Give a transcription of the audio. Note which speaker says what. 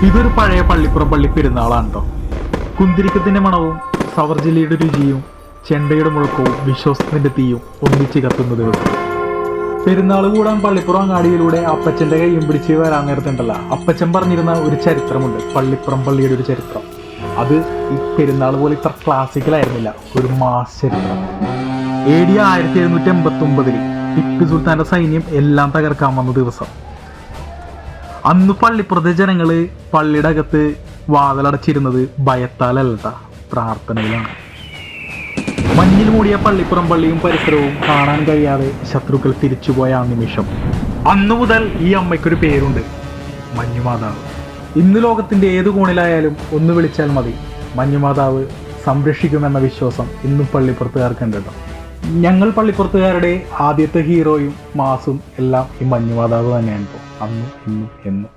Speaker 1: ഇതൊരു പഴയ പള്ളിപ്പുറം പള്ളി പെരുന്നാളാണ് കേട്ടോ. കുന്തിരിക്കത്തിന്റെ മണവും സവർജില്ലയുടെ രുചിയും ചെണ്ടയുടെ മുഴക്കവും വിശ്വാസത്തിന്റെ തീയും ഒന്നിച്ച് കത്തുന്ന ദിവസം. പെരുന്നാൾ കൂടാൻ പള്ളിപ്പുറം അങ്ങാടിയിലൂടെ അപ്പച്ചന്റെ കൈയും പിടിച്ച് വരാൻ നേരത്തുണ്ടല്ല, അപ്പച്ചൻ പറഞ്ഞിരുന്ന ഒരു ചരിത്രമുണ്ട്, പള്ളിപ്പുറം പള്ളിയുടെ ഒരു ചരിത്രം. അത് ഈ പെരുന്നാൾ പോലെ ഇത്ര ക്ലാസിക്കലായിരുന്നില്ല, ഒരു മാസ് ചരിത്രം. AD 1789 ടിപ്പു സുൽത്താന്റെ സൈന്യം എല്ലാം തകർക്കാൻ വന്ന ദിവസം. അന്ന് പള്ളിപ്പുറത്തെ ജനങ്ങള് പള്ളിയുടെ അകത്ത് വാതിലടച്ചിരുന്നത് ഭയത്താലല്ല, പ്രാർത്ഥനയിലാണ്. മഞ്ഞിൽ മൂടിയ പള്ളിപ്പുറം പള്ളിയും പരിസരവും കാണാൻ കഴിയാതെ ശത്രുക്കൾ തിരിച്ചുപോയ ആ നിമിഷം. അന്നു മുതൽ ഈ അമ്മയ്ക്കൊരു പേരുണ്ട്, മഞ്ഞുമാതാവ്. ഇന്ന് ലോകത്തിന്റെ ഏതു കോണിലായാലും ഒന്ന് വിളിച്ചാൽ മതി, മഞ്ഞുമാതാവ് സംരക്ഷിക്കുമെന്ന വിശ്വാസം ഇന്നും പള്ളിപ്പുറത്തുകാർക്കുണ്ട് കേട്ടോ. ഞങ്ങൾ പള്ളിപ്പുറത്തുകാരുടെ ആദ്യത്തെ ഹീറോയും മാസും എല്ലാം ഈ മഞ്ഞുമാതാവ് തന്നെയാണ് ഇപ്പോൾ, അന്നും ഇന്നും എന്നും.